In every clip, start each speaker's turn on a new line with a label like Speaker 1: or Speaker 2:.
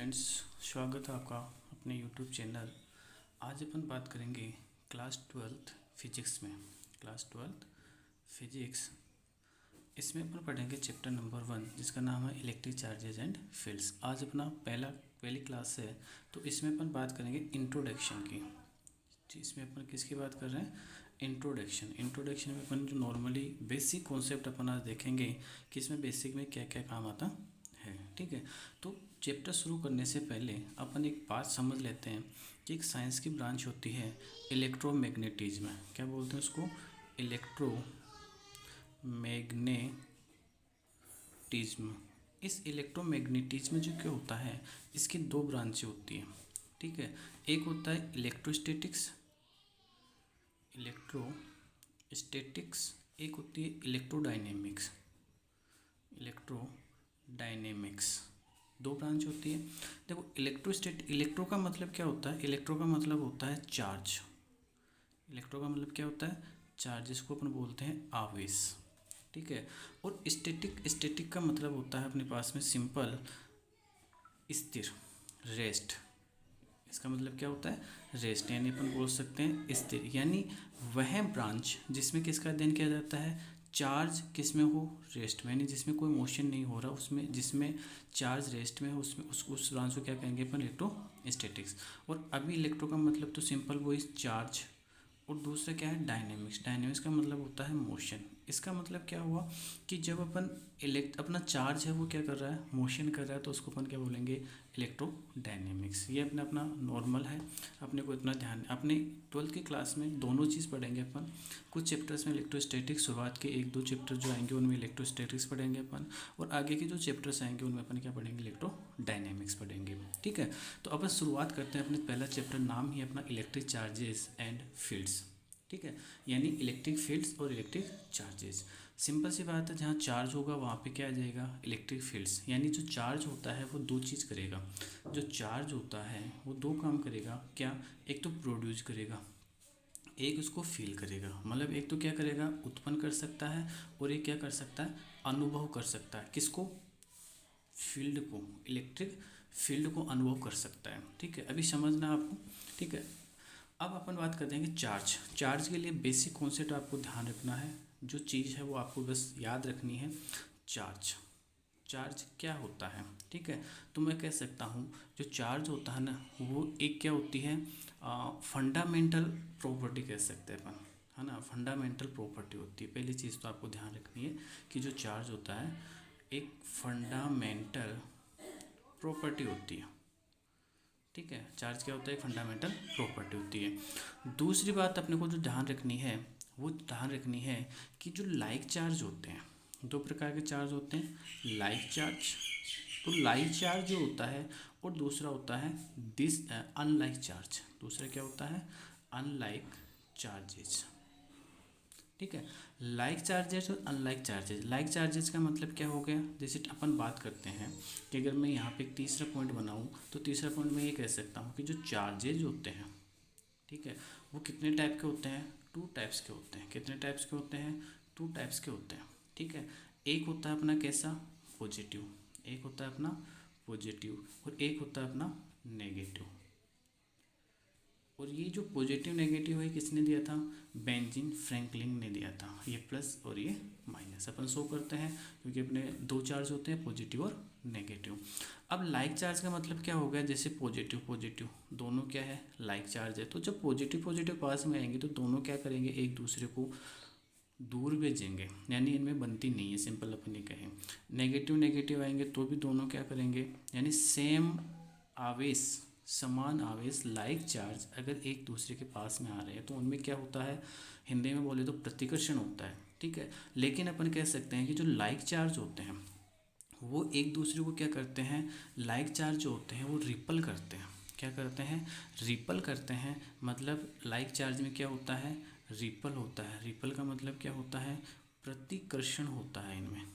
Speaker 1: Friends, स्वागत है आपका अपने यूट्यूब चैनल। आज अपन बात करेंगे क्लास 12th फिजिक्स में। क्लास 12th फिजिक्स, इसमें अपन पढ़ेंगे चैप्टर नंबर 1 जिसका नाम है इलेक्ट्रिक चार्जेस एंड फील्ड्स। आज अपना पहली क्लास है, तो इसमें अपन बात करेंगे इंट्रोडक्शन की। इसमें अपन किसकी बात कर रहे हैं? इंट्रोडक्शन में अपन जो नॉर्मली बेसिक कॉन्सेप्ट अपन आज देखेंगे कि इसमें बेसिक में क्या क्या काम आता है। ठीक है, तो चैप्टर शुरू करने से पहले अपन एक बात समझ लेते हैं कि एक साइंस की ब्रांच होती है इलेक्ट्रोमैग्नेटिज्म। क्या बोलते हैं उसको? इलेक्ट्रोमैग्नेटिज्म। इस इलेक्ट्रोमैग्नेटिज्म में जो क्या होता है, इसकी दो ब्रांचें होती हैं। ठीक है, एक होता है इलेक्ट्रोस्टैटिक्स, एक होती है इलेक्ट्रोडायनेमिक्स। दो ब्रांच होती है। देखो, इलेक्ट्रो का मतलब क्या होता है? इलेक्ट्रो का मतलब होता है चार्ज। इलेक्ट्रो का मतलब क्या होता है? चार्ज, जिसको अपन बोलते हैं आवेश। ठीक है, और स्टैटिक का मतलब होता है अपने पास में सिंपल स्थिर, रेस्ट। इसका मतलब क्या होता है? रेस्ट, यानी अपन बोल सकते हैं स्थिर, यानी वह ब्रांच जिसमें किसका अध्ययन किया जाता है? चार्ज किसमें हो? रेस्ट में, यानी जिसमें कोई मोशन नहीं हो रहा, उसमें जिसमें चार्ज रेस्ट में हो, उसमें उस ब्रांच को क्या कहेंगे अपन? इलेक्ट्रोस्टैटिक्स। और अभी इलेक्ट्रो का मतलब तो सिंपल वो इस चार्ज, और दूसरा क्या है? डायनेमिक्स का मतलब होता है मोशन। इसका मतलब क्या हुआ कि जब अपन अपना चार्ज है वो क्या कर रहा है? मोशन कर रहा है, तो उसको अपन क्या बोलेंगे? इलेक्ट्रोडायनेमिक्स। ये अपना नॉर्मल है, अपने को इतना ध्यान। अपने 12th की क्लास में दोनों चीज़ पढ़ेंगे अपन। कुछ चैप्टर्स में इलेक्ट्रोस्टैटिक्स, शुरुआत के 1-2 चैप्टर जो आएंगे उनमें इलेक्ट्रोस्टैटिक्स पढ़ेंगे अपन, और आगे के जो चैप्टर्स आएंगे उनमें अपन क्या पढ़ेंगे? इलेक्ट्रोडायनेमिक्स पढ़ेंगे। ठीक है, तो अब शुरुआत करते हैं। अपने पहला चैप्टर नाम ही अपना इलेक्ट्रिक चार्जेस एंड फील्ड्स। ठीक है, यानी इलेक्ट्रिक फील्ड्स और इलेक्ट्रिक चार्जेस। सिंपल सी बात है, जहाँ चार्ज होगा वहाँ पे क्या आ जाएगा? Electric fields. यानी जो चार्ज होता है वो दो चीज़ करेगा। जो चार्ज होता है वो दो काम करेगा। क्या? एक तो प्रोड्यूस करेगा, एक उसको फील करेगा। मतलब एक तो क्या करेगा? उत्पन्न कर सकता है, और एक क्या कर सकता है? अनुभव कर सकता है। किसको? फील्ड को। इलेक्ट्रिक फील्ड को अनुभव कर सकता है। ठीक है, अभी समझना आपको। ठीक है, अब अपन बात करते हैं कि चार्ज के लिए बेसिक कॉन्सेप्ट आपको ध्यान रखना है। जो चीज़ है वो आपको बस याद रखनी है। चार्ज क्या होता है? ठीक है, तो मैं कह सकता हूँ जो चार्ज होता है ना, वो एक क्या होती है? फंडामेंटल प्रॉपर्टी कह सकते हैं अपन, है ना। फंडामेंटल प्रॉपर्टी होती है। पहली चीज़ तो आपको ध्यान रखनी है कि जो चार्ज होता है एक फंडामेंटल प्रॉपर्टी होती है। ठीक है, चार्ज क्या होता है? फंडामेंटल प्रॉपर्टी होती है। दूसरी बात अपने को जो ध्यान रखनी है, वो ध्यान रखनी है कि जो लाइक चार्ज होते हैं, दो प्रकार के चार्ज होते हैं। लाइक चार्ज, तो लाइक चार्ज जो होता है, और दूसरा होता है अनलाइक चार्ज। दूसरा क्या होता है? Unlike charges. ठीक है, लाइक चार्जेस और अनलाइक चार्जेस। लाइक चार्जेस का मतलब क्या हो गया? जैसे अपन बात करते हैं कि अगर मैं यहाँ पे एक तीसरा पॉइंट बनाऊँ, तो तीसरा पॉइंट मैं ये कह सकता हूँ कि जो चार्जेज होते हैं, ठीक है, वो कितने टाइप के होते हैं? 2 टाइप्स के होते हैं। कितने टाइप्स के होते हैं? 2 टाइप्स के होते हैं। ठीक है, एक होता है अपना कैसा? पॉजिटिव। एक होता है अपना पॉजिटिव, और एक होता है अपना नेगेटिव। और ये जो पॉजिटिव नेगेटिव है किसने दिया था? बेंजामिन फ्रैंकलिन ने दिया था। ये प्लस और ये माइनस अपन शो करते हैं, क्योंकि अपने दो चार्ज होते हैं, पॉजिटिव और नेगेटिव। अब लाइक चार्ज का मतलब क्या हो गया? जैसे पॉजिटिव दोनों क्या है? लाइक चार्ज है। तो जब पॉजिटिव पास में आएंगे तो दोनों क्या करेंगे? एक दूसरे को दूर भेजेंगे, यानी इनमें बनती नहीं है। सिंपल अपन ये कहें। नेगेटिव आएंगे तो भी दोनों क्या करेंगे? यानी सेम आवेश, समान आवेश, लाइक चार्ज अगर एक दूसरे के पास में आ रहे हैं तो उनमें क्या होता है? हिंदी में बोले तो प्रतिकर्षण होता है। ठीक है, लेकिन अपन कह सकते हैं कि जो लाइक चार्ज होते हैं वो एक दूसरे को क्या करते हैं? लाइक चार्ज जो होते हैं वो रिपल करते हैं। क्या करते हैं? रिपल करते हैं। मतलब लाइक चार्ज में क्या होता है? रिपल होता है। रिपल का मतलब क्या होता है? प्रतिकर्षण होता है इनमें।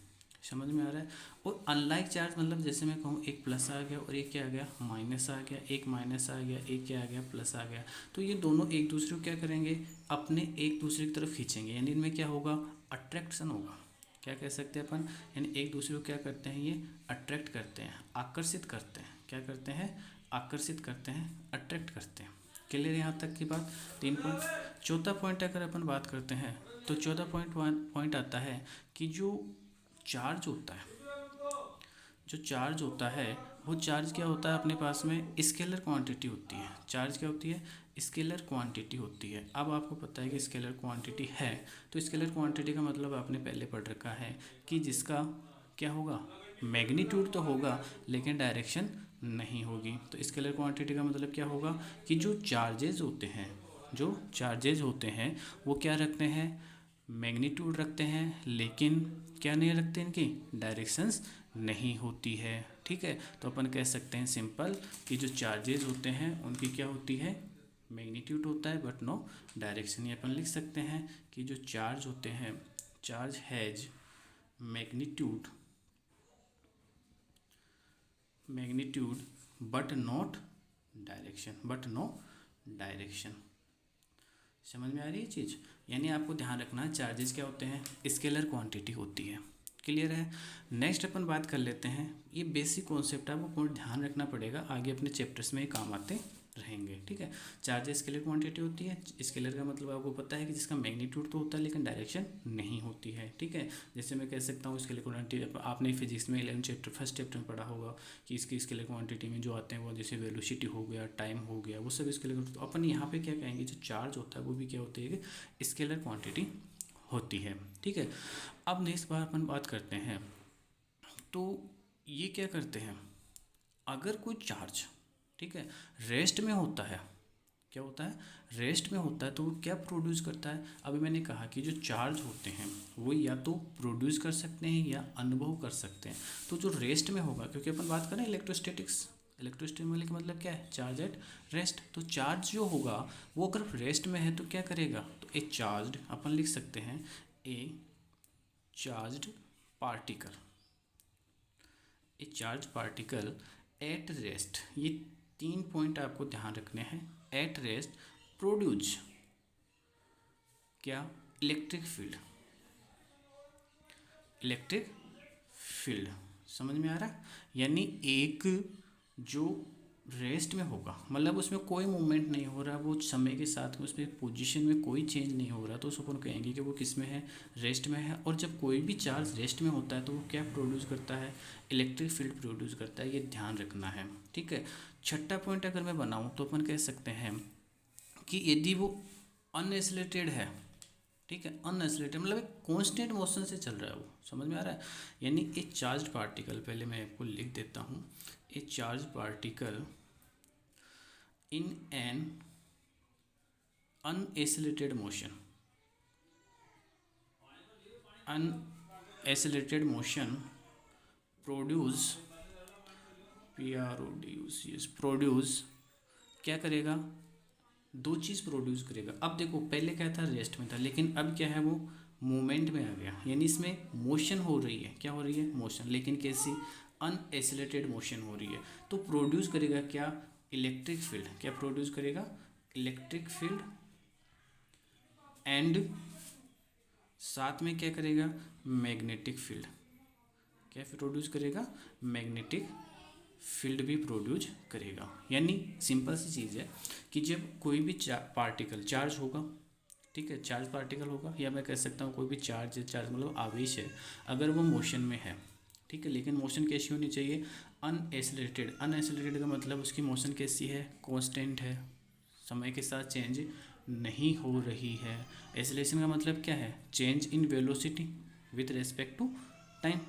Speaker 1: समझ में आ रहा है? और अनलाइक चार्ज मतलब जैसे मैं कहूँ एक प्लस आ गया और एक क्या आ गया? माइनस आ गया। एक माइनस आ गया, एक क्या आ गया? प्लस आ गया। तो ये दोनों एक दूसरे को क्या करेंगे? अपने एक दूसरे की तरफ खींचेंगे, यानी इनमें क्या होगा? अट्रैक्शन होगा। क्या कह सकते हैं अपन? यानी एक दूसरे को क्या करते हैं? ये अट्रैक्ट करते हैं, आकर्षित करते हैं। क्या करते हैं, आकर्षित करते हैं, अट्रैक्ट करते हैं। क्लियर यहाँ तक की बात। 3 पॉइंट। चौथा पॉइंट अगर अपन बात करते हैं तो चौथा पॉइंट आता है कि जो चार्ज होता है, जो चार्ज होता है वो चार्ज क्या होता है अपने पास में, स्केलर क्वांटिटी होती है। चार्ज क्या होती है, स्केलर क्वांटिटी होती है। अब आपको पता है कि स्केलर क्वांटिटी है, तो स्केलर क्वांटिटी का मतलब आपने पहले पढ़ रखा है कि जिसका क्या होगा, मैग्नीट्यूड तो होगा लेकिन डायरेक्शन नहीं होगी। तो स्केलर क्वांटिटी का मतलब क्या होगा कि जो चार्जेज होते हैं, जो चार्जेज होते हैं वो क्या रखते हैं, मैग्नीट्यूड रखते हैं, लेकिन क्या नहीं रखते, इनकी डायरेक्शंस नहीं होती है। ठीक है, तो अपन कह सकते हैं सिंपल कि जो चार्जेज होते हैं उनकी क्या होती है, मैग्नीट्यूड होता है बट नो डायरेक्शन। ये अपन लिख सकते हैं कि जो चार्ज होते हैं, charge has magnitude, magnitude but not direction, but no direction. समझ में आ रही है चीज़। यानी आपको ध्यान रखना चार्जेस क्या होते हैं, स्केलर क्वांटिटी होती है। क्लियर है। नेक्स्ट अपन बात कर लेते हैं, ये बेसिक कॉन्सेप्ट है, आपको ध्यान रखना पड़ेगा, आगे अपने चैप्टर्स में ये काम आते रहेंगे। ठीक है, चार्जेस स्केलर क्वांटिटी होती है। स्केलर का मतलब आपको पता है कि जिसका मैग्नीट्यूड तो होता है लेकिन डायरेक्शन नहीं होती है। ठीक है, जैसे मैं कह सकता हूँ स्केलर क्वांटिटी, आपने फिजिक्स में 11 चैप्टर फर्स्ट चैप्टर में पढ़ा होगा कि इसकी स्केलर क्वांटिटी में जो आते हैं वो जैसे वेलोसिटी हो गया, टाइम हो गया, वो सब स्केलर। तो अपन यहाँ पे क्या कहेंगे, जो चार्ज होता है वो भी क्या होती है कि स्केलर क्वांटिटी होती है। ठीक है, अब नेक्स्ट बार अपन बात करते हैं, तो ये क्या करते हैं, अगर कोई चार्ज, ठीक है, रेस्ट में होता है, क्या होता है, रेस्ट में होता है, तो वो क्या प्रोड्यूस करता है। अभी मैंने कहा कि जो चार्ज होते हैं वो या तो प्रोड्यूस कर सकते हैं या अनुभव कर सकते हैं। तो जो रेस्ट में होगा, क्योंकि अपन बात करें इलेक्ट्रोस्टैटिक्स, इलेक्ट्रोस्टैटिक का मतलब क्या है, चार्ज एट रेस्ट। तो चार्ज जो होगा वो अगर रेस्ट में है तो क्या करेगा, तो ए चार्ज अपन लिख सकते हैं, a charged particle, a charge particle at rest. ये 3 पॉइंट आपको ध्यान रखने हैं। एट रेस्ट प्रोड्यूस क्या, इलेक्ट्रिक फील्ड, इलेक्ट्रिक फील्ड। समझ में आ रहा है। यानी एक जो रेस्ट में होगा, मतलब उसमें कोई मूवमेंट नहीं हो रहा, वो समय के साथ में उसमें पोजीशन में कोई चेंज नहीं हो रहा, तो उसको अपन कहेंगे कि वो किस में है, रेस्ट में है। और जब कोई भी चार्ज रेस्ट में होता है तो वो क्या प्रोड्यूस करता है, इलेक्ट्रिक फील्ड प्रोड्यूस करता है। ये ध्यान रखना है। ठीक है, छठा पॉइंट अगर मैं बनाऊँ तो अपन कह सकते हैं कि यदि वो अनएक्सिलरेटेड है, ठीक है, अनएक्सिलरेटेड मतलब एक कांस्टेंट मोशन से चल रहा है वो। समझ में आ रहा है। यानी ए चार्ज पार्टिकल, पहले मैं आपको लिख देता हूँ, a charge particle in an unaccelerated motion, unaccelerated motion produce, PRODUCE, produce क्या करेगा, 2 चीज़ प्रोड्यूस करेगा। अब देखो पहले क्या था, रेस्ट में था, लेकिन अब क्या है, वो मूवमेंट में आ गया। यानी इसमें मोशन हो रही है, क्या हो रही है, मोशन, लेकिन कैसी, अनएक्सिलरेटेड मोशन हो रही है। तो प्रोड्यूस करेगा क्या, इलेक्ट्रिक फील्ड। क्या प्रोड्यूस करेगा, इलेक्ट्रिक फील्ड, एंड साथ में क्या करेगा, मैग्नेटिक फील्ड। क्या प्रोड्यूस करेगा, मैग्नेटिक फील्ड भी प्रोड्यूस करेगा। यानी सिंपल सी चीज़ है कि जब कोई भी पार्टिकल चार्ज होगा, ठीक है, चार्ज पार्टिकल होगा, या मैं कह सकता हूँ कोई भी चार्ज मतलब आवेश है, अगर वो मोशन में है, ठीक है, लेकिन मोशन कैसी होनी चाहिए, अनएक्सिलरेटेड। अनएक्सिलरेटेड का मतलब उसकी मोशन कैसी है, कांस्टेंट है, समय के साथ चेंज नहीं हो रही है। एक्सेलरेशन का मतलब क्या है, change in velocity with respect to time,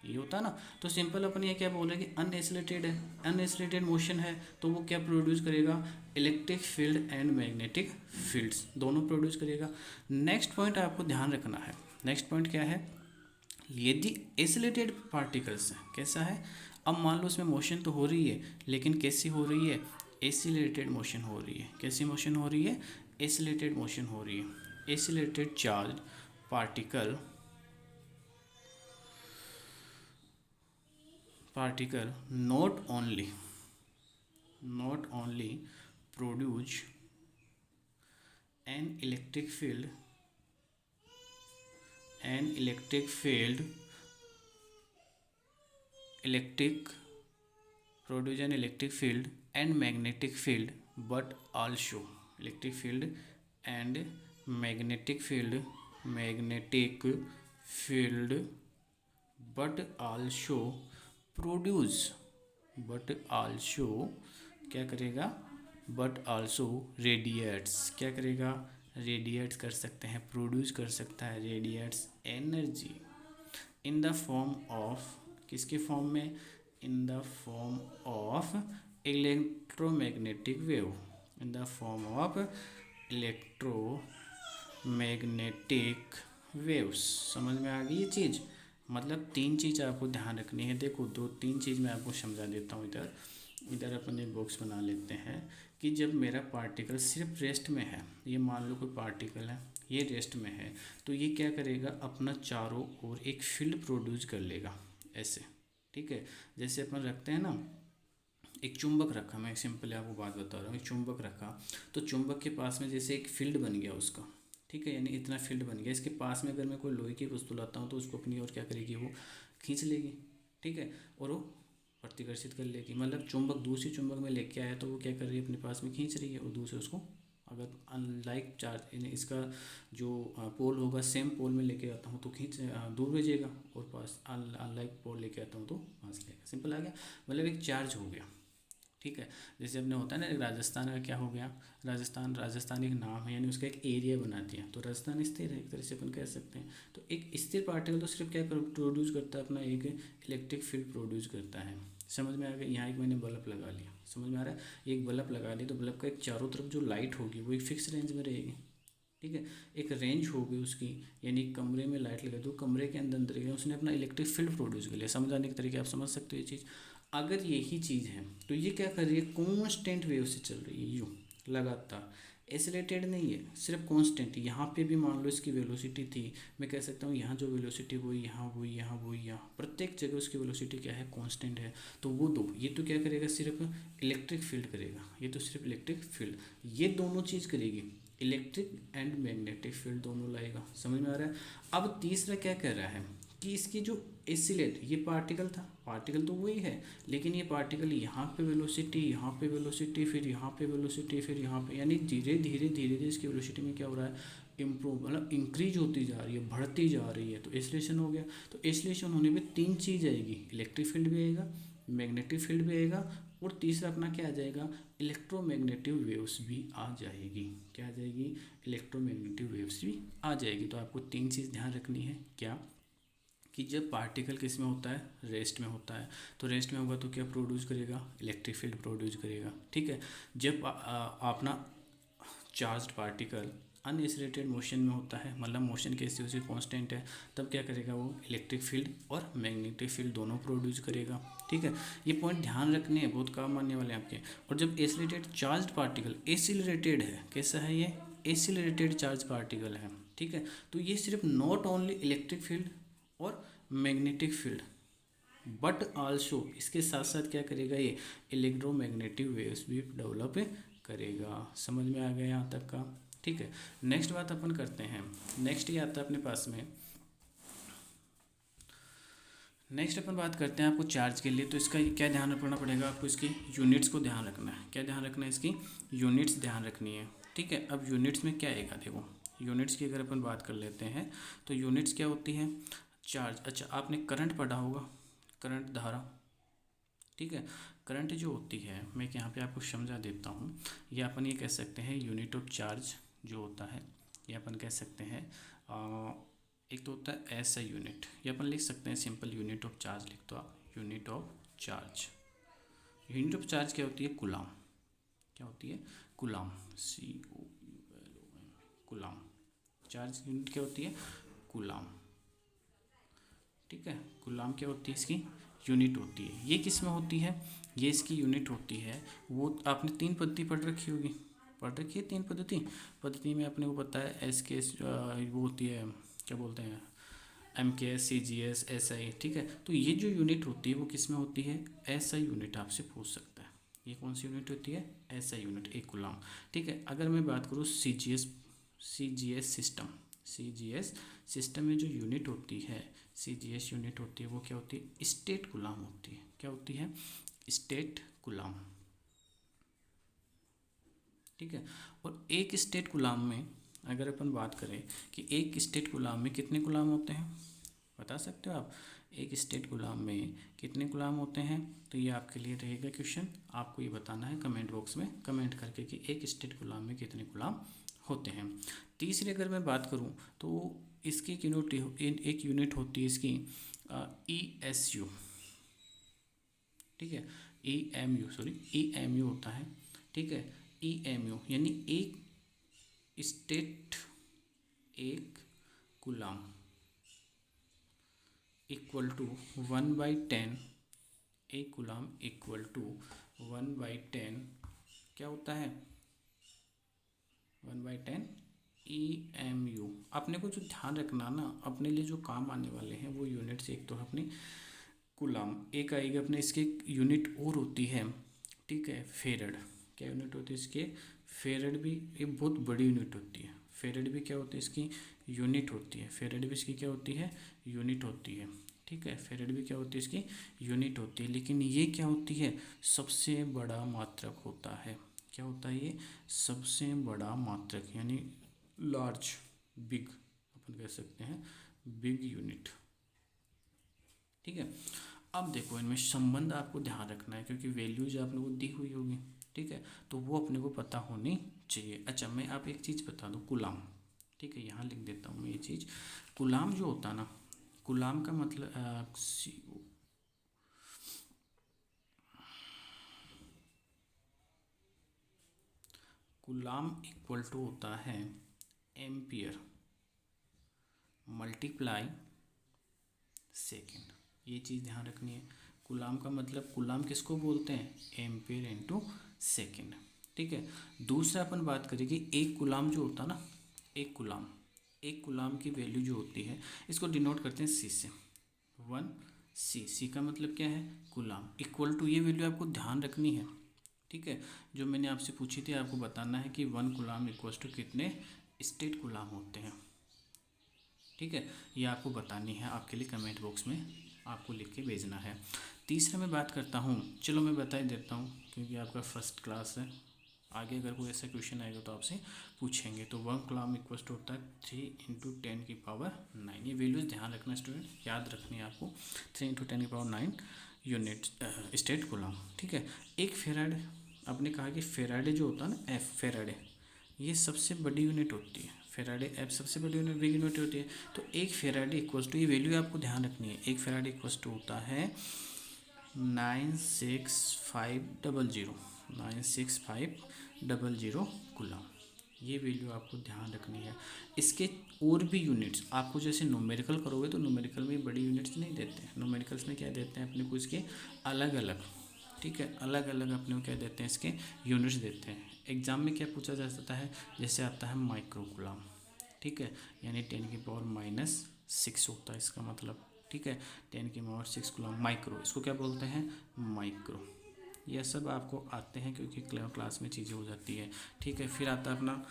Speaker 1: ये होता है ना। तो सिंपल अपन ये क्या बोल रहे हैं कि अनएक्सिलरेटेड है, अनएक्सिलरेटेड मोशन है, तो वो क्या प्रोड्यूस करेगा, electric field and magnetic fields दोनों प्रोड्यूस करेगा। नेक्स्ट पॉइंट आपको ध्यान रखना है। नेक्स्ट पॉइंट क्या है, यदि एक्सिलरेटेड पार्टिकल्स है, कैसा है, अब मान लो उसमें मोशन तो हो रही है, लेकिन कैसी हो रही है, एक्सिलरेटेड मोशन हो रही है। कैसी मोशन हो रही है, एक्सिलरेटेड मोशन हो रही है। Accelerated charge particle not only produce an electric field electric produce an electric field and magnetic field but also electric field and magnetic field but also produce क्या करेगा बट आल्सो रेडिएट्स क्या करेगा radiates कर सकते हैं produce कर सकता है radiates energy in the form of किसके फॉर्म में in the form of electromagnetic wave in the form of electromagnetic waves. समझ में आ गई ये चीज़। मतलब 3 चीज़ आपको ध्यान रखनी है। देखो 2-3 चीज़ मैं आपको समझा देता हूँ। इधर अपन एक बॉक्स बना लेते हैं कि जब मेरा पार्टिकल सिर्फ रेस्ट में है, ये मान लो कोई पार्टिकल है, ये रेस्ट में है, तो ये क्या करेगा अपना चारों ओर एक फील्ड प्रोड्यूस कर लेगा ऐसे। ठीक है, जैसे अपन रखते हैं ना, एक चुंबक रखा, मैं सिंपल आपको बात बता रहा हूँ, एक चुंबक रखा तो चुंबक के पास में जैसे एक फील्ड बन गया उसका। ठीक है, यानी इतना फील्ड बन गया। इसके पास में अगर मैं कोई लोहे की वस्तु लाता हूँ तो उसको अपनी ओर क्या करेगी, वो खींच लेगी। ठीक है, और वो प्रतिकर्षित कर लेगी। मतलब चुंबक दूसरी चुंबक में लेके आया तो वो क्या कर रही है, अपने पास में खींच रही है, और दूसरे उसको अगर अनलाइक चार्ज इसका जो पोल होगा सेम पोल में लेके आता हूँ तो खींच दूर भेजेगा, और पास अनलाइक पोल लेके आता हूँ तो पास लेगा। सिंपल आ गया, मतलब एक चार्ज हो गया। ठीक है, जैसे अपने होता है ना, राजस्थान का क्या हो गया, राजस्थान एक नाम है, यानी उसका एक एरिया बना दिया तो राजस्थान स्थिर है, एक तरह से अपन कह सकते हैं। तो एक स्थिर पार्टिकल तो सिर्फ क्या प्रोड्यूस करता है, अपना एक इलेक्ट्रिक फील्ड प्रोड्यूस करता है। समझ में आ गया। यहाँ एक मैंने बल्ब लगा लिया, समझ में आ रहा है, एक बल्ब लगा लिया तो बल्ब का एक चारों तरफ जो लाइट होगी वो एक फिक्स रेंज में रहेगी। ठीक है, एक रेंज होगी उसकी, यानी कमरे में लाइट लगा दो, कमरे के अंदर अंदर गया, उसने अपना इलेक्ट्रिक फील्ड प्रोड्यूस कर लिया। समझाने के तरीके आप समझ सकते हो ये चीज़। अगर यही चीज़ है तो ये क्या कर रही है, कांस्टेंट वेव से चल रही है, यूँ लगातार, एसिलेटेड नहीं है, सिर्फ कांस्टेंट। यहाँ पे भी मान लो इसकी वेलोसिटी थी, मैं कह सकता हूँ यहाँ जो वेलोसिटी वही, यहाँ वही, यहाँ वही, यहाँ प्रत्येक जगह उसकी वेलोसिटी क्या है, कांस्टेंट है। तो वो दो, ये तो क्या करेगा, सिर्फ इलेक्ट्रिक फील्ड करेगा, ये तो सिर्फ इलेक्ट्रिक फील्ड, ये दोनों चीज़ करेगी, इलेक्ट्रिक एंड मैग्नेटिक फील्ड दोनों लाएगा। समझ में आ रहा है। अब तीसरा क्या कह रहा है कि इसकी जो एसिलेट, ये पार्टिकल था, पार्टिकल तो वही है, लेकिन ये पार्टिकल यहाँ पे वेलोसिटी, यहाँ पे वेलोसिटी, फिर यहाँ पे वेलोसिटी, फिर यहाँ पे, यानी धीरे धीरे इसकी वेलोसिटी में क्या हो रहा है, इम्प्रूव, मतलब इंक्रीज होती जा रही है, बढ़ती जा रही है। तो एसिलेशन हो गया। तो एसिलेशन होने पे 3 चीज़ आएगी, इलेक्ट्रिक फील्ड भी आएगा, मैग्नेटिक फील्ड भी आएगा, और तीसरा अपना क्या आ जाएगा, इलेक्ट्रोमैग्नेटिक वेव्स भी आ जाएगी। क्या आ जाएगी, इलेक्ट्रोमैग्नेटिक वेव्स भी आ जाएगी। तो आपको 3 चीज़ ध्यान रखनी है। क्या कि जब पार्टिकल किस में होता है, रेस्ट में होता है, तो रेस्ट में होगा तो क्या प्रोड्यूस करेगा, इलेक्ट्रिक फील्ड प्रोड्यूस करेगा। ठीक है, जब अपना चार्ज्ड पार्टिकल अनएसिलेटेड मोशन में होता है, मतलब मोशन कैसी उसकी कांस्टेंट है, तब क्या करेगा, वो इलेक्ट्रिक फील्ड और मैग्नेटिक फील्ड दोनों प्रोड्यूस करेगा। ठीक है, ये पॉइंट ध्यान रखने हैं, बहुत काम आने वाले हैं आपके। और जब एसिलेटेड चार्ज्ड पार्टिकल एसिलरेटेड है, कैसा है ये, एसिलरेटेड चार्ज पार्टिकल है। ठीक है, तो ये सिर्फ नॉट ओनली इलेक्ट्रिक फील्ड और मैग्नेटिक फील्ड बट आल्सो, इसके साथ साथ क्या करेगा, ये इलेक्ट्रोमैग्नेटिक वेव्स भी डेवलप करेगा। समझ में आ गया यहाँ तक का। ठीक है, नेक्स्ट बात अपन करते हैं। नेक्स्ट ये आता है अपने पास में, नेक्स्ट अपन बात करते हैं आपको चार्ज के लिए। तो इसका क्या ध्यान रखना पड़ेगा आपको, इसकी यूनिट्स को ध्यान रखना है। क्या ध्यान रखना है, इसकी यूनिट्स ध्यान रखनी है। ठीक है, अब यूनिट्स में क्या आएगा, देखो यूनिट्स की अगर अपन बात कर लेते हैं तो यूनिट्स क्या होती है, चार्ज। अच्छा, आपने करंट पढ़ा होगा, करंट, धारा। ठीक है, करंट जो होती है, मैं यहाँ पे आपको समझा देता हूँ। ये अपन ये कह सकते हैं यूनिट ऑफ चार्ज जो होता है, ये अपन कह सकते हैं एक तो होता है ऐसा यूनिट, ये अपन लिख सकते हैं सिंपल, यूनिट ऑफ चार्ज लिख दो आप, unit of charge. Unit of charge क्या होती है, कूलाम। क्या होती है, coulomb, COULOM, coulomb. Charge unit क्या होती है, कूलाम। ठीक है, कूलाम क्या होती है, इसकी यूनिट होती है। ये किस में होती है, ये इसकी यूनिट होती है। वो आपने 3 पद्धति पढ़ रखी होगी, पढ़ रखी है 3 पद्धति में अपने को पता है, SKS वो होती है, क्या बोलते हैं, MKS, CGS, SI। ठीक है, तो ये जो यूनिट होती है वो किस में होती है, SI यूनिट आपसे पूछ सकता है। ये कौन सी यूनिट होती है, SI यूनिट, एक कूलाम। ठीक है, अगर मैं बात करूँ CGS सिस्टम में जो यूनिट होती है, CGS यूनिट होती है, वो क्या होती है, स्टेट कूलाम होती है। क्या होती है, स्टेट कूलाम, ठीक है। और एक स्टेट कूलाम में अगर अपन बात करें कि एक स्टेट कूलाम में कितने कूलाम होते हैं, बता सकते हो आप? एक स्टेट कूलाम में कितने कूलाम होते हैं? तो ये आपके लिए रहेगा क्वेश्चन, आपको ये बताना है कमेंट बॉक्स में कमेंट करके कि एक स्टेट कूलाम में कितने कूलाम होते हैं। तीसरी अगर मैं बात करूं तो इसकी एक यूनिट होती है इसकी ESU, ठीक है। EMU होता है, ठीक है। EMU यानी एक स्टेट एक कूलाम इक्वल टू 1/10, एक कूलाम इक्वल टू 1/10 क्या होता है? 1/10 EMU। अपने को जो ध्यान रखना ना, अपने लिए जो काम आने वाले हैं वो यूनिट्स, एक तो अपनी कूलाम, एक आएगी अपने इसकी एक यूनिट और होती है, ठीक है, फेरड। क्या यूनिट होती है इसके? फेरड भी एक बहुत बड़ी यूनिट होती है। फेरड भी क्या होती है इसकी? यूनिट होती है। फेरड भी इसकी क्या होती है? यूनिट होती है, ठीक है। फेरड भी क्या होती है इसकी? यूनिट होती है। लेकिन ये क्या होती है? सबसे बड़ा मात्रक होता है। क्या होता है ये? सबसे बड़ा मात्रक, यानी लार्ज, बिग, अपन कह सकते हैं बिग यूनिट, ठीक है। अब देखो इनमें संबंध आपको ध्यान रखना है क्योंकि वैल्यूज आपने को दी हुई होगी, ठीक है, तो वो अपने को पता होनी चाहिए। अच्छा, मैं आप एक चीज़ बता दूँ, कूलाम, ठीक है, यहाँ लिख देता हूँ मैं ये चीज़। कूलाम जो होता ना, कूलाम का मतलब कूलाम इक्वल टू होता है एम्पियर मल्टीप्लाई सेकेंड। ये चीज़ ध्यान रखनी है। कूलाम का मतलब, कूलाम किसको बोलते हैं? एम्पियर इनटू सेकेंड, ठीक है। दूसरा अपन बात करें कि एक कूलाम जो होता ना, एक कूलाम की वैल्यू जो होती है, इसको डिनोट करते हैं C से। 1C का मतलब क्या है? कूलाम इक्वल टू, ये वैल्यू आपको ध्यान रखनी है, ठीक है। जो मैंने आपसे पूछी थी, आपको बताना है कि 1 कूलाम इक्वल टू कितने स्टेट कूलाम होते हैं, ठीक है। ये आपको बतानी है, आपके लिए कमेंट बॉक्स में आपको लिख के भेजना है। तीसरा मैं बात करता हूँ, चलो मैं बता ही देता हूँ क्योंकि आपका फर्स्ट क्लास है, आगे अगर कोई ऐसा क्वेश्चन आएगा तो आपसे पूछेंगे। तो 1 कूलाम इक्वल टू होता है 3 × 10⁻⁹। ये वैल्यूज ध्यान रखना स्टूडेंट, याद रखनी है आपको। 3 × 10⁻⁹ यूनिट स्टेट कूलाम, ठीक है। एक फेराड, आपने कहा कि फेराडे जो होता है ना, F फेराडे, ये सबसे बड़ी यूनिट होती है। फेराडे F सबसे बड़ी यूनिट, बिग यूनिट होती है। तो एक फेराडे इक्वल्स टू, ये वैल्यू आपको ध्यान रखनी है, एक फेराडे इक्वल्स टू होता है 96500 कूलाम। ये वैल्यू आपको ध्यान रखनी है। इसके और भी यूनिट्स आपको, जैसे न्यूमेरिकल करोगे तो न्यूमेरिकल में बड़ी यूनिट्स नहीं देते हैं, न्यूमेरिकल्स में क्या देते हैं अपने को, इसके अलग अलग, ठीक है, अलग अलग अपने को क्या देते हैं, इसके यूनिट्स देते हैं। एग्जाम में क्या पूछा जा सकता है, जैसे आता है माइक्रो कूलाम, ठीक है, यानी 10⁻⁻6 होता है इसका मतलब, ठीक है। 10⁻⁶ कूलाम माइक्रो, इसको क्या बोलते हैं? माइक्रो। यह सब आपको आते हैं क्योंकि क्लास में चीज़ें हो जाती है, ठीक है। फिर आता है अपना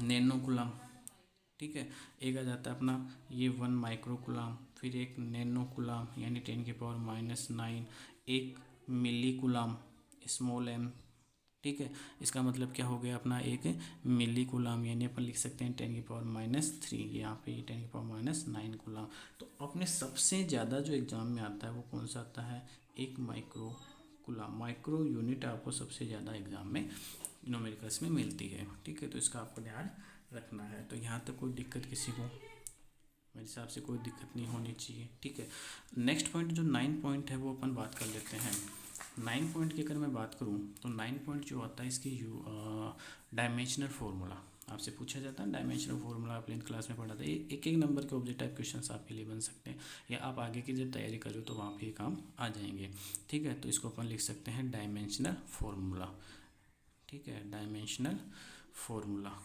Speaker 1: नैनो कूलाम, ठीक है। एक आ जाता है अपना ये 1 माइक्रो कूलाम, फिर एक नैनो कूलाम यानी 10⁻⁹, एक मिली कूलाम स्मॉल m, ठीक है। इसका मतलब क्या हो गया अपना, एक मिली कूलाम, यानी अपन लिख सकते हैं 10⁻⁻3, यहाँ पे 10⁻⁹ कूलाम। तो अपने सबसे ज़्यादा जो एग्ज़ाम में आता है वो कौन सा आता है? एक माइक्रो कूलाम। माइक्रो यूनिट आपको सबसे ज़्यादा एग्ज़ाम में न्यूमेरिकल्स में मिलती है, ठीक है। तो इसका आपको ध्यान रखना है। तो यहाँ तक कोई दिक्कत किसी को, मेरे हिसाब से कोई दिक्कत नहीं होनी चाहिए, ठीक है। नेक्स्ट पॉइंट जो 9 पॉइंट है वो अपन बात कर लेते हैं। 9 पॉइंट की अगर मैं बात करूँ तो 9 पॉइंट जो आता है इसकी डायमेंशनल फार्मूला आपसे पूछा जाता है। डायमेंशनल फार्मूला आप 11th क्लास में पढ़ा था। एक एक नंबर के ऑब्जेक्ट टाइप क्वेश्चंस आपके लिए बन सकते हैं, या आप आगे की जब तैयारी करो तो वहाँ पे काम आ जाएंगे, ठीक है। तो इसको अपन लिख सकते हैं डायमेंशनल फार्मूला, ठीक है, डायमेंशनल फार्मूला।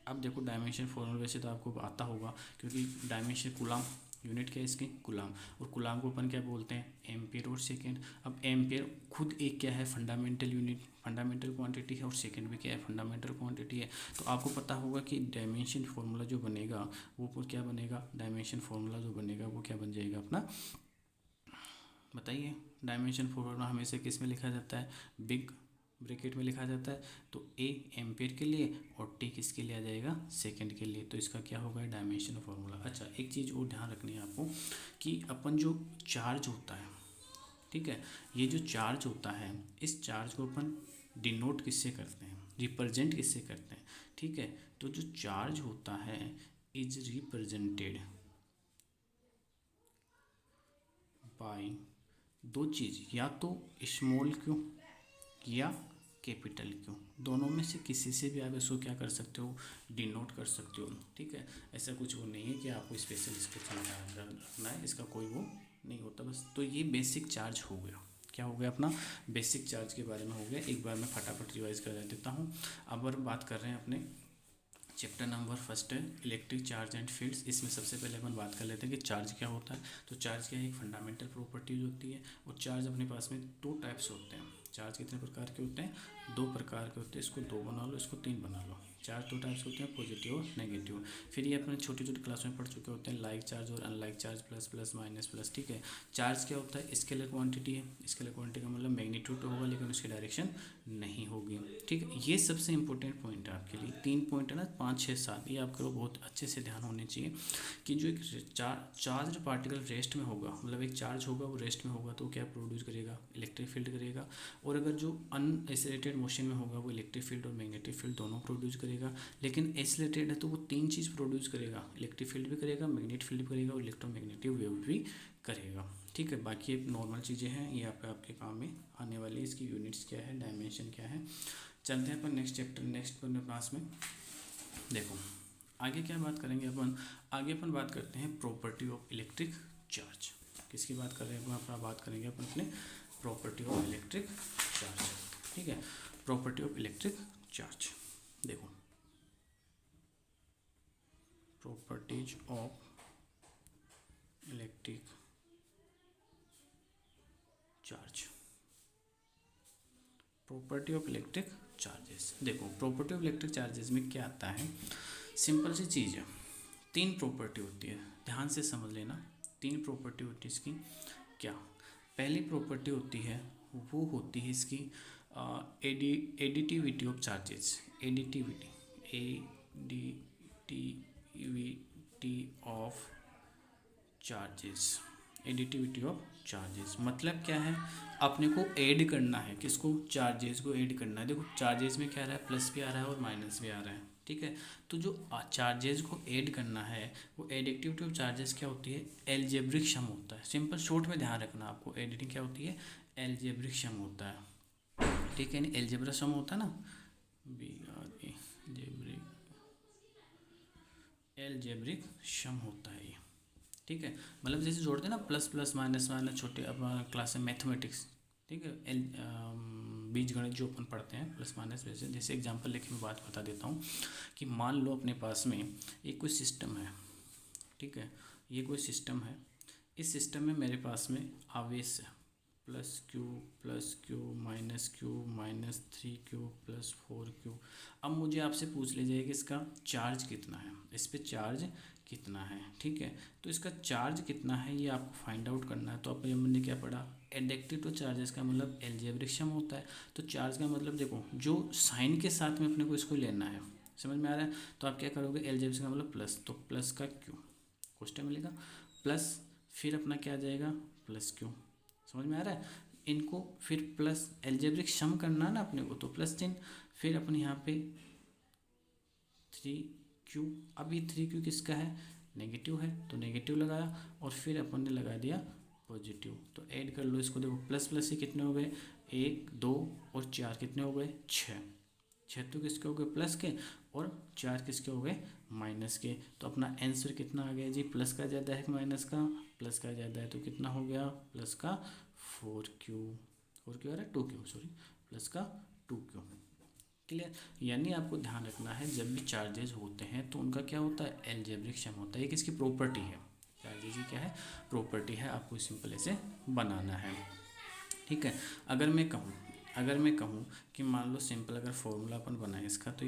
Speaker 1: अब देखो डायमेंशन फार्मूला वैसे तो आपको आता होगा क्योंकि डायमेंशन कूलाम, यूनिट क्या है इसकी? कूलाम। और कूलाम को अपन क्या बोलते हैं? एम्पियर और सेकेंड। अब एम्पियर खुद एक क्या है? फंडामेंटल यूनिट, फंडामेंटल क्वांटिटी है, और सेकेंड भी क्या है? फंडामेंटल क्वांटिटी है। तो आपको पता होगा कि डायमेंशन फार्मूला जो बनेगा वो क्या बनेगा? डायमेंशन फार्मूला जो बनेगा वो क्या बन जाएगा अपना? बताइए। डायमेंशन फॉर्मूला हमेशा किस में लिखा जाता है, बिग ब्रैकेट में लिखा जाता है। तो ए एम्पेयर के लिए और टी किसके लिए आ जाएगा, सेकंड के लिए। तो इसका क्या होगा, डायमेंशन फॉर्मूला। अच्छा, एक चीज़ और ध्यान रखनी है आपको कि अपन जो चार्ज होता है, ठीक है, ये जो चार्ज होता है, इस चार्ज को अपन डिनोट किससे करते हैं, रिप्रेजेंट किससे करते हैं, ठीक है। तो जो चार्ज होता है इज रिप्रेजेंटेड बाय दो चीज़, या तो स्मॉल क्यू या कैपिटल क्यू, दोनों में से किसी से भी आप इसको क्या कर सकते हो, डिनोट कर सकते हो, ठीक है। ऐसा कुछ वो नहीं है कि आपको स्पेशल इंस्ट्रक्शन रखना है, इसका कोई वो नहीं होता बस। तो ये बेसिक चार्ज हो गया, क्या हो गया अपना, बेसिक चार्ज के बारे में हो गया। एक बार मैं फटाफट रिवाइज कर देता हूँ। अब और बात कर रहे हैं अपने चैप्टर नंबर फर्स्ट है इलेक्ट्रिक चार्ज एंड फील्ड्स। इसमें सबसे पहले अपन बात कर लेते हैं कि चार्ज क्या होता है। तो चार्ज क्या है, एक फंडामेंटल प्रॉपर्टीज होती है। और चार्ज अपने पास में दो टाइप्स होते हैं। चार्ज कितने प्रकार के होते हैं, दो प्रकार के होते हैं। इसको दो बना लो, इसको तीन बना लो। चार्ज दो टाइप्स होते हैं, पॉजिटिव और नेगेटिव। फिर ये अपने छोटी छोटी क्लास में पढ़ चुके होते हैं, लाइक चार्ज और unlike charge, plus plus minus plus, ठीक है। चार्ज क्या होता है, स्केलर क्वांटिटी है। स्केलर क्वांटिटी का मतलब मैग्नीट्यूड तो होगा लेकिन उसकी डायरेक्शन नहीं होगी, ठीक है। ये सबसे इंपॉर्टेंट पॉइंट है आपके लिए। तीन पॉइंट है ना, 5 6 7, ये आपको बहुत अच्छे से ध्यान होने चाहिए कि जो एक चार्ज पार्टिकल रेस्ट में होगा, मतलब एक चार्ज होगा वो रेस्ट में होगा तो क्या प्रोड्यूस करेगा, इलेक्ट्रिक फील्ड करेगा। और अगर जो अनएक्सेलरेटेड मोशन में होगा वो इलेक्ट्रिक फील्ड और मैग्नेटिक फील्ड दोनों प्रोड्यूस करेगा। लेकिन एक्सेलरेटेड है तो वो तीन चीज़ प्रोड्यूस करेगा, इलेक्ट्रिक फील्ड भी करेगा, मैग्नेटिक फील्ड भी करेगा और इलेक्ट्रोमैग्नेटिक वेव भी करेगा, ठीक है। बाकी नॉर्मल चीज़ें हैं, ये आपके काम में आने वाली। इसकी यूनिट्स क्या है, डायमेंशन क्या है। चलते हैं अपन नेक्स्ट चैप्टर, नेक्स्ट क्लास में। देखो आगे क्या बात करेंगे अपन, आगे अपन बात करते हैं प्रॉपर्टी ऑफ इलेक्ट्रिक चार्ज। किसकी बात कर रहे हैं अपन, बात करेंगे अपन अपने प्रॉपर्टी ऑफ इलेक्ट्रिक चार्ज, ठीक है। प्रॉपर्टी ऑफ इलेक्ट्रिक चार्ज, देखो properties of electric charge, property of electric charges. देखो प्रॉपर्टी ऑफ इलेक्ट्रिक चार्जेस में क्या आता है, सिंपल सी चीज़ है। तीन प्रॉपर्टी होती है, ध्यान से समझ लेना। तीन प्रॉपर्टी होती है इसकी। क्या, पहली प्रॉपर्टी होती है वो होती है इसकी additivity of charges. Additivity, additivity of charges, additivity of charges मतलब क्या है, अपने को ऐड करना है, किसको, चार्जेस को ऐड करना है। देखो चार्जेस में क्या आ रहा है, प्लस भी आ रहा है और माइनस भी आ रहा है, ठीक है। तो जो चार्जेस को ऐड करना है वो एडिटिविटी ऑफ चार्जेस क्या होती है, एल्जेब्रिक सम होता है। सिंपल शॉर्ट में ध्यान रखना आपको, एडिटिंग क्या होती है, एल्जेब्रिक सम होता है, ठीक है। एल्जेब्रा सम होता है ना, BRA, एल्जेब्रिक सम होता है ये, ठीक है। मतलब जैसे जोड़ते हैं ना, प्लस प्लस माइनस माइनस, छोटे अपना क्लास में मैथमेटिक्स, ठीक है। बीज गणित जो अपन पढ़ते हैं, प्लस माइनस। वैसे जैसे एग्जांपल लेके मैं बात बता देता हूँ कि मान लो अपने पास में एक कोई सिस्टम है, ठीक है। ये कोई सिस्टम है, इस सिस्टम में मेरे पास में आवेश है plus Q minus 3Q plus 4Q। अब मुझे आपसे पूछ लीजिए कि इसका चार्ज कितना है, इस पर चार्ज कितना है, ठीक है। तो इसका चार्ज कितना है ये आपको फाइंड आउट करना है। तो अब हमने क्या पढ़ा, एडिटिव टू चार्जेस का मतलब एल्जेब्रिक सम होता है। तो चार्ज का मतलब देखो जो साइन के साथ में अपने को इसको लेना है, समझ में आ रहा है। तो आप क्या करोगे, एल्जेब्रिक का मतलब प्लस, तो प्लस का क्यू, क्वेश्चन मिलेगा प्लस, फिर अपना क्या आ जाएगा, प्लस क्यू, समझ में आ रहा है। इनको फिर प्लस एल्जेब्रिक सम करना है ना अपने को, तो प्लस चिन्ह, फिर अपन यहाँ पे 3Q। अब ये 3Q किसका है, नेगेटिव है, तो नेगेटिव लगाया और फिर अपन ने लगा दिया पॉजिटिव। तो ऐड कर लो इसको, देखो प्लस प्लस से कितने हो गए, 1 2 और 4 कितने हो गए, 6। 6 तो किसके हो गए, प्लस के, और 4 किसके हो गए, माइनस के। तो अपना आंसर कितना आ गया जी, प्लस का ज़्यादा है कि माइनस का, प्लस का ज़्यादा है, तो कितना हो गया, प्लस का 4Q आ रहा है, 2Q सॉरी, प्लस का 2Q, क्लियर। यानी आपको ध्यान रखना है जब भी चार्जेस होते हैं तो उनका क्या होता है, एल्जेब्रिक सम होता है। ये किसकी प्रॉपर्टी है, चार्जेस की क्या है, प्रॉपर्टी है। आपको सिंपल ऐसे बनाना है, ठीक है। अगर मैं कहूँ कि मान लो सिंपल अगर फॉर्मूला अपन बनाए इसका, तो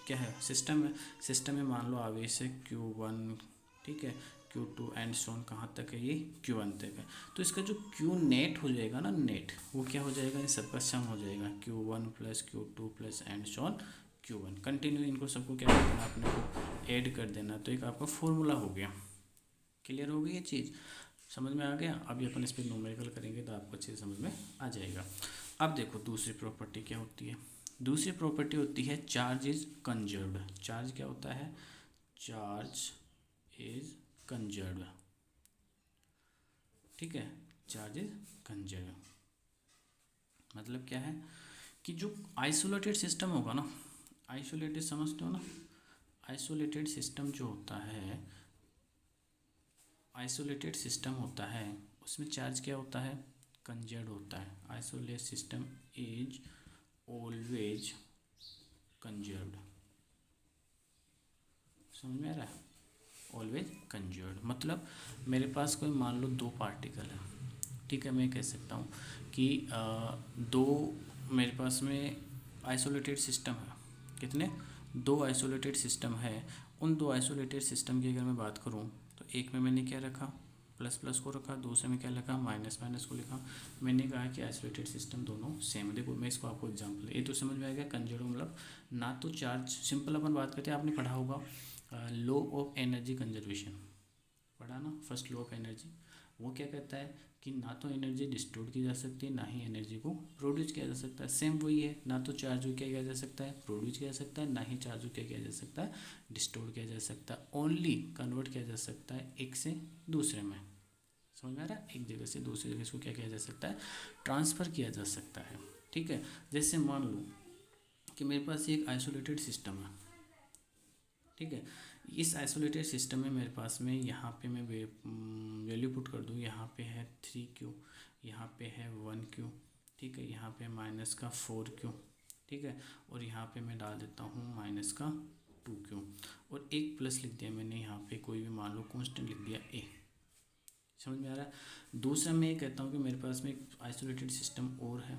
Speaker 1: क्या है, सिस्टम है, सिस्टम में मान लो आवेश है Q1, ठीक है, Q2 एंड सोन कहाँ तक है, ये Q1 तक है। तो इसका जो Q नेट हो जाएगा ना, नेट वो क्या हो जाएगा, इन सबका सम हो जाएगा Q1 plus Q2 plus and so on Q1। Continue इनको सबको क्या करना, अपने को ऐड कर देना, तो एक आपका फॉर्मूला हो गया। क्लियर हो गई ये चीज़, समझ में आ गया। अभी अपन इस पर न्यूमेरिकल करेंगे तो आपको अच्छे से समझ में आ जाएगा। अब देखो दूसरी प्रॉपर्टी क्या होती है। दूसरी प्रॉपर्टी होती है चार्ज इज कंजर्व्ड। चार्ज क्या होता है, चार्ज इज कंजर्व्ड, ठीक है। चार्ज इज कंजर्व्ड मतलब क्या है कि जो आइसोलेटेड सिस्टम होगा ना, आइसोलेटेड समझते हो ना, आइसोलेटेड सिस्टम जो होता है, आइसोलेटेड सिस्टम होता है उसमें चार्ज क्या होता है, कंजर्व्ड होता है। Isolated system is always conserved, समझ में आ रहा है, ऑलवेज कंजर्व्ड। मतलब मेरे पास कोई मान लो दो पार्टिकल है, ठीक है। मैं कह सकता हूँ कि दो मेरे पास में आइसोलेटेड सिस्टम है, कितने, दो आइसोलेटेड सिस्टम है। उन दो आइसोलेटेड सिस्टम की अगर मैं बात करूँ तो एक में मैंने क्या रखा, प्लस प्लस को रखा, दूसरे में क्या लिखा, माइनस माइनस को लिखा। मैंने कहा कि आइसोलेटेड सिस्टम दोनों सेम। देखो मैं इसको आपको एग्जांपल, ये तो समझ में आ गया। कंजर्व्ड मतलब ना तो चार्ज, सिंपल अपन बात करते हैं, आपने पढ़ा होगा लॉ ऑफ एनर्जी कंजर्वेशन, पढ़ा ना, फर्स्ट लॉ ऑफ एनर्जी। वो क्या कहता है कि ना तो एनर्जी डिस्टोर्ट की जा सकती है, ना ही एनर्जी को प्रोड्यूस किया जा सकता है। सेम वही है, ना तो चार्ज को क्या किया जा सकता है, प्रोड्यूस किया जा सकता है, ना ही चार्ज को क्या किया जा सकता है, डिस्टोर्ट किया जा सकता है। ओनली कन्वर्ट किया जा सकता है एक से दूसरे में, समझ में आ रहा है। एक जगह से दूसरी जगह इसको क्या किया जा सकता है, ट्रांसफ़र किया जा सकता है, ठीक है। जैसे मान लो कि मेरे पास एक आइसोलेटेड सिस्टम है, ठीक है। इस आइसोलेटेड सिस्टम में मेरे पास में यहाँ पे मैं वैल्यू पुट कर दूँ, यहाँ पे है 3Q, यहाँ पे है 1Q, ठीक है। यहाँ पे माइनस का 4Q, ठीक है। और यहाँ पे मैं डाल देता हूँ माइनस का 2Q, और एक प्लस लिख दिया मैंने यहाँ पे, कोई भी मान लो कांस्टेंट लिख दिया A, समझ में आ रहा है। दूसरा मैं ये कहता हूँ कि मेरे पास में एक आइसोलेटेड सिस्टम और है,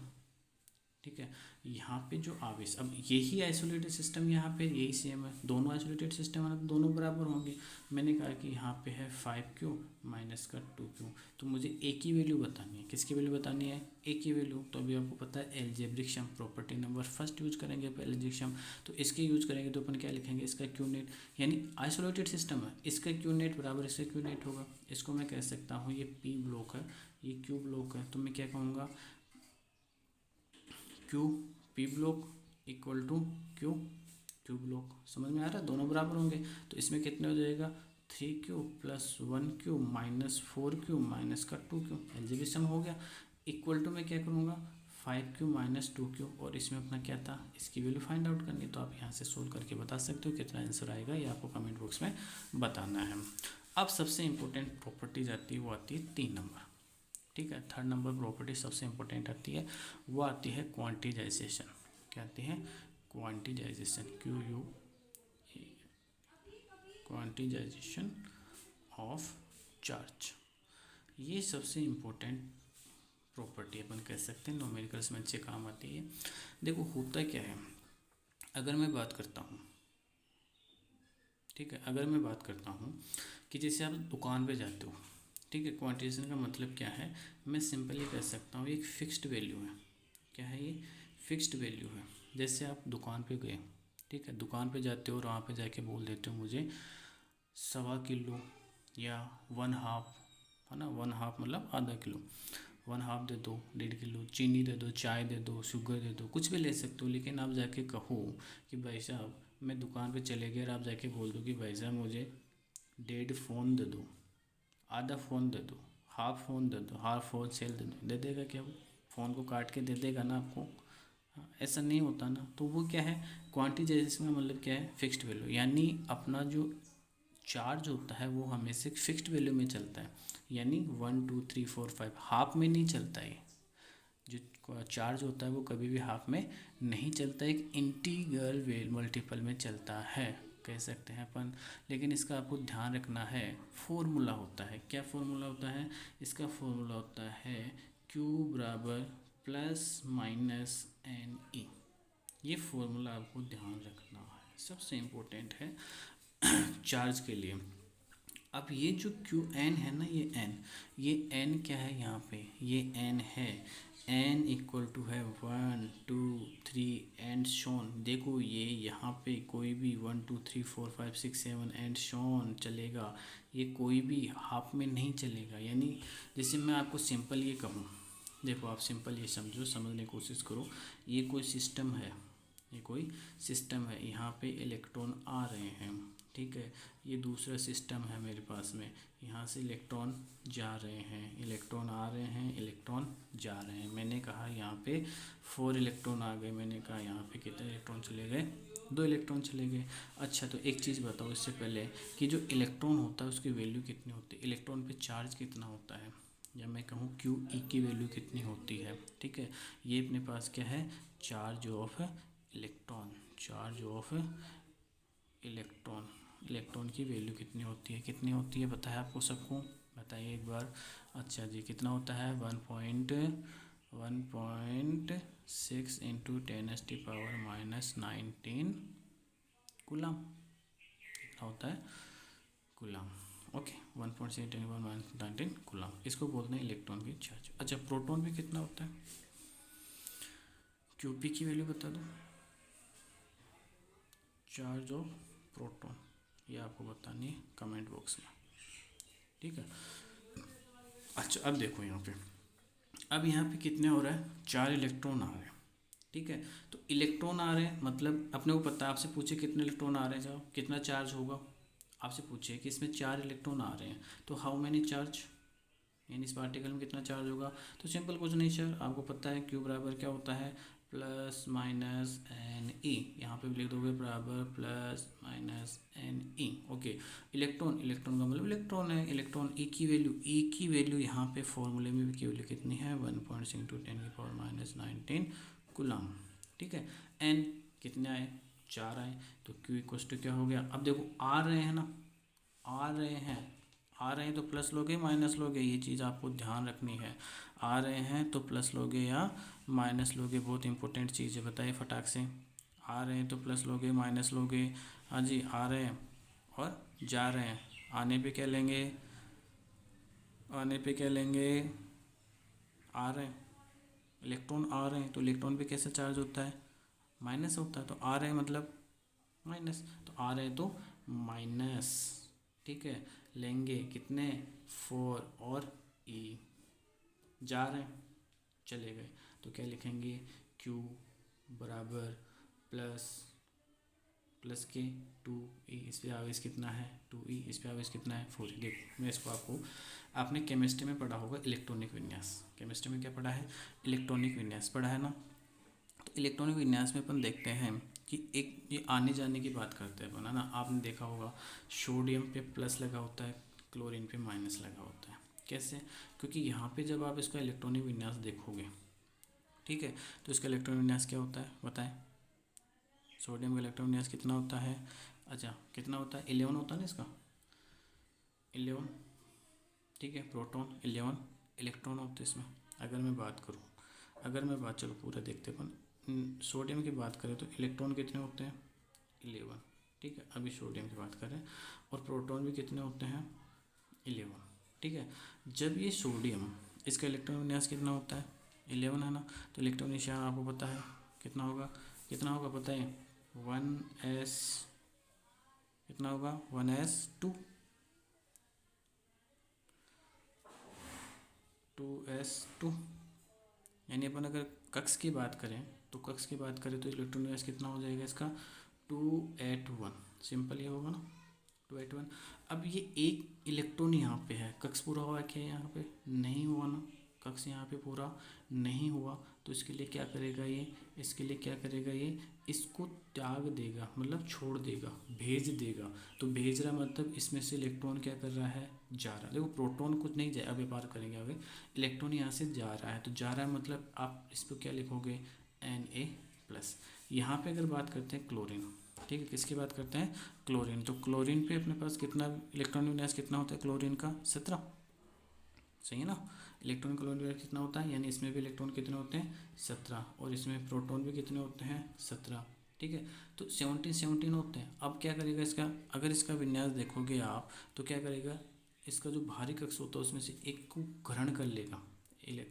Speaker 1: ठीक है। यहाँ पे जो आवेश, अब यही आइसोलेटेड सिस्टम, यहाँ पे यही सेम है, दोनों आइसोलेटेड सिस्टम है तो दोनों बराबर होंगे। मैंने कहा कि यहाँ पे है 5Q माइनस का 2Q, तो मुझे ए की वैल्यू बतानी है। किसकी वैल्यू बतानी है, ए की वैल्यू। तो अभी आपको पता है एलजेब्रिक सम, प्रॉपर्टी नंबर फर्स्ट यूज करेंगे अपन एलजेब्रिक सम, तो इसके यूज करेंगे तो अपन क्या लिखेंगे, इसका क्यू नेट, यानी आइसोलेटेड सिस्टम है, इसका क्यू नेट बराबर इसका क्यू नेट होगा। इसको मैं कह सकता हूँ ये पी ब्लॉक है, ये क्यू ब्लॉक है, तो मैं क्या कहूँगा, Q P block equal to Q Q block. समझ में आ रहा है, दोनों बराबर होंगे। तो इसमें कितने हो जाएगा, 3Q plus 1Q minus 4Q minus का 2Q, एलजेब्रिक सम हो गया। इक्वल टू मैं क्या करूँगा, 5Q माइनस 2Q, और इसमें अपना क्या था, इसकी वैल्यू फाइंड आउट करनी। तो आप यहाँ से सोल्व करके बता सकते हो कितना आंसर आएगा, ये आपको कमेंट बॉक्स में बताना है। अब सबसे इंपॉर्टेंट प्रॉपर्टीज आती है, वो आती है 3 नंबर, ठीक है। थर्ड नंबर प्रॉपर्टी सबसे इंपॉर्टेंट आती है, वो आती है क्वांटिजाइजेशन। क्या आती है, क्वांटिजाइजेशन, QU, क्वांटिजाइजेशन ऑफ चार्ज। ये सबसे इम्पोर्टेंट प्रॉपर्टी अपन कह सकते हैं, न्यूमेरिकल्स में अच्छे काम आती है। देखो होता क्या है, अगर मैं बात करता हूँ, ठीक है, अगर मैं बात करता हूँ कि जैसे आप दुकान पे जाते हो, ठीक है। क्वांटिटेशन का मतलब क्या है, मैं सिंपली कह सकता हूँ एक फिक्स्ड वैल्यू है। क्या है ये, फिक्स्ड वैल्यू है। जैसे आप दुकान पे गए, ठीक है, दुकान पे जाते हो और वहाँ पे जाके बोल देते हो मुझे 1.25 किलो या 1/2, है ना, 1/2 मतलब आधा किलो, 1/2 दे दो, 1.5 किलो चीनी दे दो, चाय दे दो, शुगर दे दो, कुछ भी ले सकते हो। लेकिन आप जाके कहो कि भाई साहब, मैं दुकान पे चले गए और आप जाके बोल दो कि भाई साहब मुझे 1.5 फ़ोन दे दो, आधा फ़ोन दे दो, हाफ फ़ोन दे दो, हाफ फ़ोन सेल दे दो, दे देगा क्या वो, फ़ोन को काट के दे देगा ना आपको। हाँ, ऐसा नहीं होता ना। तो वो क्या है, क्वांटिटाइजेशन का मतलब क्या है, फिक्स्ड वैल्यू, यानी अपना जो चार्ज होता है वो हमेशा फिक्स्ड वैल्यू में चलता है, यानी 1 2 3 4 5, हाफ में नहीं चलता है। जो चार्ज होता है वो कभी भी हाफ में नहीं चलता, एक इंटीग्रल मल्टीपल में चलता है, कह सकते हैं अपन। लेकिन इसका आपको ध्यान रखना है, फॉर्मूला होता है। क्या फॉर्मूला होता है, इसका फॉर्मूला होता है Q बराबर प्लस माइनस NE। ये फॉर्मूला आपको ध्यान रखना है, सबसे इम्पोर्टेंट है चार्ज के लिए। अब ये जो क्यू एन है ना, ये एन क्या है यहाँ पे, ये एन है, एन इक्वल टू है 1 2 3 एंड शॉन। देखो ये यहाँ पे कोई भी 1 2 3 4 5 6 7 एंड शॉन चलेगा, ये कोई भी हाफ में नहीं चलेगा। यानी जैसे मैं आपको सिंपल ये कहूँ, देखो आप सिंपल ये समझो, समझने की कोशिश करो। ये कोई सिस्टम है, ये कोई सिस्टम है, यहाँ पे इलेक्ट्रॉन आ रहे हैं, ठीक है। ये दूसरा सिस्टम है मेरे पास में, यहाँ से इलेक्ट्रॉन जा रहे हैं, इलेक्ट्रॉन आ रहे हैं, इलेक्ट्रॉन जा रहे हैं। मैंने कहा यहाँ पे 4 इलेक्ट्रॉन आ गए, मैंने कहा यहाँ पे कितने इलेक्ट्रॉन चले गए, 2 इलेक्ट्रॉन चले गए। अच्छा तो एक चीज़ बताओ इससे पहले कि जो इलेक्ट्रॉन होता है उसकी वैल्यू कितनी होती है, इलेक्ट्रॉन पे चार्ज कितना होता है, या मैं कहूँ क्यू ई की वैल्यू कितनी होती है, ठीक है। ये अपने पास क्या है, charge of electron, charge of electron, electron की वैल्यू कितनी होती है, कितनी होती है बताया आपको सबको, बताइए एक बार। अच्छा जी कितना होता है, 1.6 इंटू 10⁻⁻19 कूलम, कितना होता है कूलम, ओके 1.6 × 10⁻⁻19 कूलम, इसको बोलते हैं इलेक्ट्रॉन की चार्ज। अच्छा प्रोटॉन भी कितना होता है, क्यूपी की वैल्यू बता दो, चार्ज ऑफ प्रोटॉन, ये आपको बतानी है कमेंट बॉक्स में, ठीक है। अच्छा अब देखो यहाँ पे, अब यहाँ पे कितने हो रहा है, 4 इलेक्ट्रॉन आ रहे हैं, ठीक है। तो इलेक्ट्रॉन आ रहे हैं मतलब अपने को पता है, आपसे पूछे कितने इलेक्ट्रॉन आ रहे हैं, जाओ कितना चार्ज होगा, आपसे पूछे कि इसमें 4 इलेक्ट्रॉन आ रहे हैं तो हाउ मैनी चार्ज, यानी इस पार्टिकल में कितना चार्ज होगा। तो सिंपल कुछ नहीं सर, आपको पता है क्यू बराबर क्या होता है, प्लस माइनस एन ई, यहाँ पे भी लिख दोगे बराबर plus minus N E, okay. Electron, electron का मतलब इलेक्ट्रॉन है, इलेक्ट्रॉन ई की वैल्यू, ई की वैल्यू यहाँ पे फॉर्मूले में की वैल्यू कितनी है, 1.6 × 10⁻⁻19 कूलम, ठीक है। एन कितने आए, 4 आए, तो क्यू इक्वल टू क्या हो गया। अब देखो आ रहे हैं ना, आ रहे हैं, आ रहे हैं तो प्लस लोगे माइनस लोगे, ये चीज़ आपको ध्यान रखनी है। आ रहे हैं तो प्लस लोगे या माइनस लोगे, बहुत इंपॉर्टेंट चीज़ है, बताइए फटाक से। आ रहे हैं तो प्लस लोगे माइनस लोगे, हाँ जी आ रहे हैं और जा रहे हैं, आने पे क्या लेंगे, आने पे क्या लेंगे, आ रहे हैं, इलेक्ट्रॉन आ रहे हैं तो इलेक्ट्रॉन पे कैसे चार्ज होता है, माइनस होता है, तो आ रहे हैं मतलब माइनस, तो आ रहे हैं तो माइनस, ठीक है। लेंगे कितने, 4 और ई, जा रहे हैं चले गए, तो क्या लिखेंगे, Q बराबर प्लस प्लस के 2E, इस पे आवेश कितना है 2E, इस पे आवेश कितना है 4E। देखो मैं इसको आपको, आपने केमिस्ट्री में पढ़ा होगा इलेक्ट्रॉनिक विन्यास, केमिस्ट्री में क्या पढ़ा है, इलेक्ट्रॉनिक विन्यास पढ़ा है ना। तो इलेक्ट्रॉनिक विन्यास में अपन देखते हैं कि एक ये आने जाने की बात करते हैं अपन, है ना। आपने देखा होगा सोडियम पे प्लस लगा होता है, क्लोरीन पे माइनस लगा होता है, कैसे, क्योंकि यहाँ पे जब आप इसका इलेक्ट्रॉनिक विन्यास देखोगे, ठीक है, तो इसका इलेक्ट्रॉनिक विन्यास क्या होता है बताएं, सोडियम का इलेक्ट्रॉनिक विन्यास कितना होता है, अच्छा कितना होता है, 11 होता है ना इसका, 11, ठीक है। प्रोटॉन 11 इलेक्ट्रॉन होते हैं इसमें। अगर मैं बात करूँ, अगर मैं बात, चलो पूरा देखते अपन, सोडियम की बात करें तो इलेक्ट्रॉन कितने होते हैं 11, ठीक है, अभी सोडियम की बात करें, और प्रोटॉन भी कितने होते हैं 11, ठीक है। जब ये सोडियम, इसका इलेक्ट्रॉन विन्यास कितना होता है 11 है ना, तो इलेक्ट्रॉन निशान आपको पता है कितना होगा, कितना होगा बताएं, 1s, कितना होगा 1s2, 2s2, यानी अपन अगर कक्ष की बात करें तो कक्ष की बात करें तो इलेक्ट्रॉन विन्यास कितना हो जाएगा इसका 281, सिंपल ये होगा ना 281। अब ये एक इलेक्ट्रॉन यहाँ पे है, कक्ष पूरा हुआ क्या यहाँ पे, नहीं हुआ ना, कक्ष यहाँ पे पूरा नहीं हुआ, तो इसके लिए क्या करेगा ये, इसके लिए क्या करेगा ये, इसको त्याग देगा, मतलब छोड़ देगा, भेज देगा। तो भेज रहा मतलब इसमें से इलेक्ट्रॉन क्या कर रहा है, जा रहा है। देखो प्रोटॉन कुछ नहीं जाए, अभी बात करेंगे आगे, इलेक्ट्रॉन यहाँ से जा रहा है, तो जा रहा है मतलब आप इस पर क्या लिखोगे Na+। यहाँ पे अगर बात करते हैं क्लोरीन, ठीक है, किसकी बात करते हैं क्लोरीन, तो क्लोरीन पे अपने पास कितना इलेक्ट्रॉन विन्यास कितना होता है क्लोरीन का 17, सही है ना। इलेक्ट्रॉन क्लोरीन विन्यास कितना होता है, यानी इसमें भी इलेक्ट्रॉन कितने होते हैं 17, और इसमें प्रोटॉन भी कितने होते हैं 17, ठीक है। तो 17 होते हैं। अब क्या करेगा इसका, अगर इसका विन्यास देखोगे आप तो क्या करेगा, इसका जो भारी कक्ष होता है उसमें से एक को ग्रहण कर लेगा।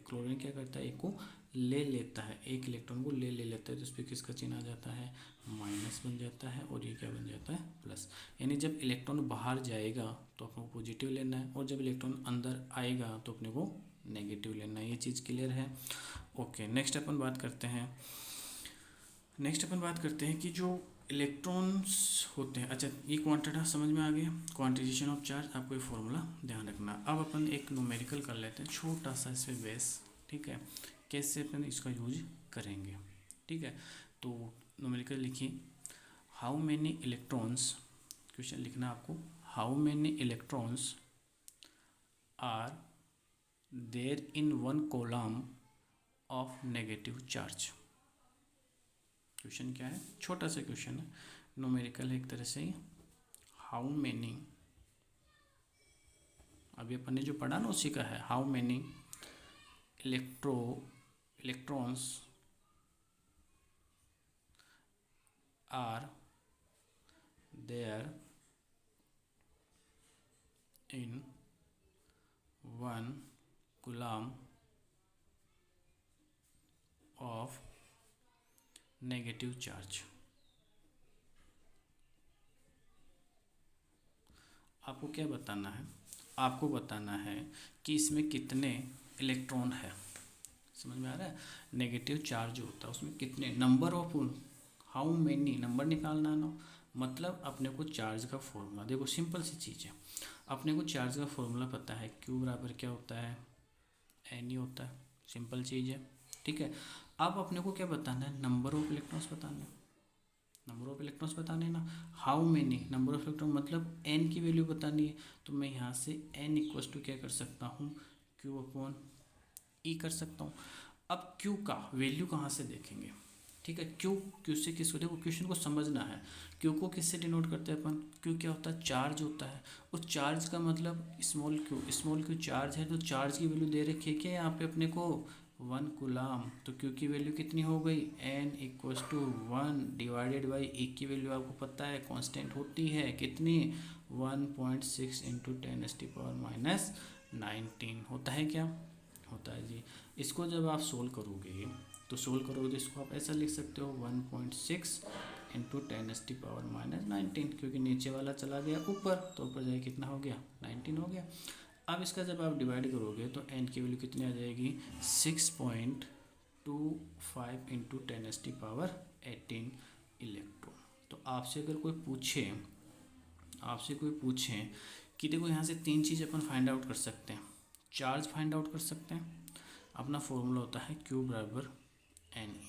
Speaker 1: क्लोरीन क्या करता है, एक को ले लेता है, एक इलेक्ट्रॉन को ले लेता है, तो उस पर किसका चिन्ह आ जाता है, माइनस बन जाता है, और ये क्या बन जाता है, प्लस। यानी जब इलेक्ट्रॉन बाहर जाएगा तो अपने को पॉजिटिव लेना है, और जब इलेक्ट्रॉन अंदर आएगा तो अपने को नेगेटिव लेना है। ये चीज़ क्लियर है। ओके, नेक्स्ट अपन बात करते हैं कि जो इलेक्ट्रॉन्स होते हैं, अच्छा ये क्वांटिटा समझ में आ गया, क्वांटिजेशन ऑफ चार्ज, आपको ये फॉर्मूला ध्यान रखना। अब अपन एक न्यूमेरिकल कर लेते हैं, छोटा सा इसमें बेस, ठीक है, कैसे अपन इसका यूज करेंगे, ठीक है। तो न्यूमेरिकल लिखिए, हाउ मैनी इलेक्ट्रॉन्स, क्वेश्चन लिखना आपको, how many electrons are there in one coulomb of negative charge. Question क्या है, छोटा सा क्वेश्चन है, न्यूमेरिकल है एक तरह से। हाउ मैनी, अभी अपन ने जो पढ़ा ना उसी का है, how many electrons are there in one coulomb of negative charge. आपको क्या बताना है, आपको बताना है कि इसमें कितने इलेक्ट्रॉन है, समझ में आ रहा है। नेगेटिव चार्ज जो होता है उसमें कितने, number of, how many, number निकालना है ना, मतलब अपने को चार्ज का फॉर्मूला, देखो सिंपल सी चीज़ है, अपने को चार्ज का फॉर्मूला पता है, क्यू बराबर क्या होता है, एन ही होता है, सिंपल चीज़ है, ठीक है। अब अपने को क्या बताना है, नंबर ऑफ इलेक्ट्रॉन्स बताना है, नंबर ऑफ इलेक्ट्रॉन्स बताने ना, how many, number of electron मतलब एन की वैल्यू बतानी है, तो मैं यहाँ से एन इक्वल टू क्या कर सकता हूँ, क्यू अपॉन ई कर सकता हूँ। अब क्यू का वैल्यू कहाँ से देखेंगे, ठीक है, क्यू से किसको, देखो क्वेश्चन को समझना है, क्यू को किससे डिनोट करते हैं अपन, क्यू क्या होता है, चार्ज होता है, और चार्ज का मतलब स्मॉल क्यू चार्ज है, तो चार्ज की वैल्यू दे रखी है क्या यहाँ पे अपने को, 1 कूलम, तो क्यू की वैल्यू कितनी हो गई, n equals to 1 divided by e की वैल्यू आपको पता है कांस्टेंट होती है कितनी, 1.6 इंटू 10⁻⁻19 होता है क्या, होता है जी। इसको जब आप सोल्व करोगे तो इसको आप ऐसा लिख सकते हो, 1.6 इंटू 10⁻⁻19, क्योंकि नीचे वाला चला गया ऊपर, तो ऊपर जाए कितना हो गया, 19 हो गया। अब इसका जब आप डिवाइड करोगे तो एन की वैल्यू कितनी आ जाएगी, 6.25 इंटू 10⁻18 इलेक्ट्रॉन। तो आपसे अगर कोई पूछे कि देखो यहाँ से तीन चीज़ अपन फाइंड आउट कर सकते हैं, चार्ज फाइंड आउट कर सकते हैं, अपना फॉर्मूला होता है क्यू बराबर एन ई,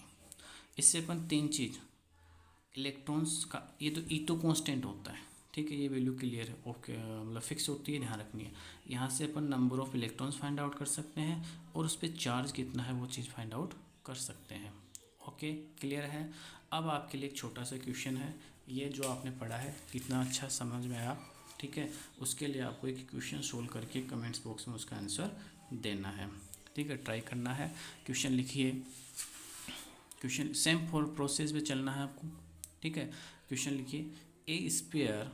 Speaker 1: इससे अपन तीन चीज़, इलेक्ट्रॉन्स का, ये तो ई तो कांस्टेंट होता है, ठीक है, ये वैल्यू क्लियर है, ओके, मतलब फिक्स होती है, ध्यान रखनी है। यहाँ से अपन number of electrons find out कर सकते हैं, और उस पर चार्ज कितना है वो चीज़ फाइंड आउट कर सकते हैं। ओके, क्लियर है। अब आपके लिए एक छोटा सा क्वेश्चन है, ये जो आपने पढ़ा है कितना अच्छा समझ में आया, ठीक है, उसके लिए आपको एक क्वेश्चन सोल्व करके कमेंट्स बॉक्स में उसका आंसर देना है, ठीक है, ट्राई करना है। क्वेश्चन लिखिए, क्वेश्चन सेम फॉर प्रोसेस में चलना है आपको, ठीक है। क्वेश्चन लिखिए, a sphere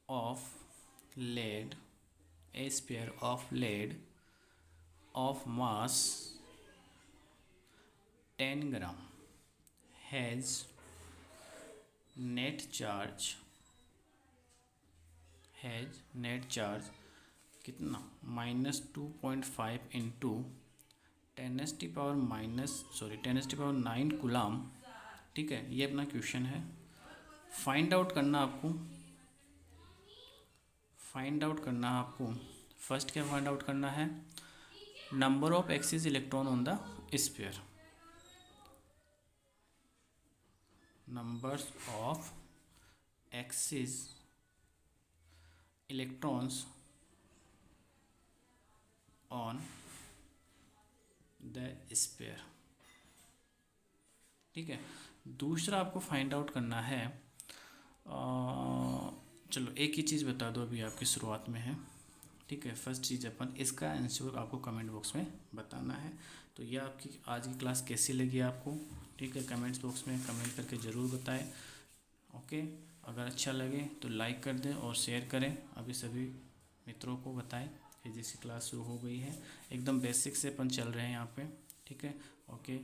Speaker 1: of lead of mass 10 gram has net charge कितना, -2.5 इंटू 10⁻9 कूलम, ठीक है, ये अपना क्वेश्चन है। फाइंड आउट करना आपको फर्स्ट क्या फाइंड आउट करना है, number of axis electron on the sphere, numbers of axis electrons on the sphere, ठीक है। दूसरा आपको फाइंड आउट करना है, चलो एक ही चीज़ बता दो, अभी आपकी शुरुआत में है, ठीक है, फर्स्ट चीज़ अपन इसका आंसर आपको कमेंट बॉक्स में बताना है। तो ये आपकी आज की क्लास कैसी लगी आपको, ठीक है, कमेंट्स बॉक्स में कमेंट करके ज़रूर बताएं। ओके, अगर अच्छा लगे तो लाइक कर दें और शेयर करें, अभी सभी मित्रों को बताएं। फिजिक्स की क्लास शुरू हो गई है, एकदम बेसिक से अपन चल रहे हैं यहाँ पे, ठीक है। ओके।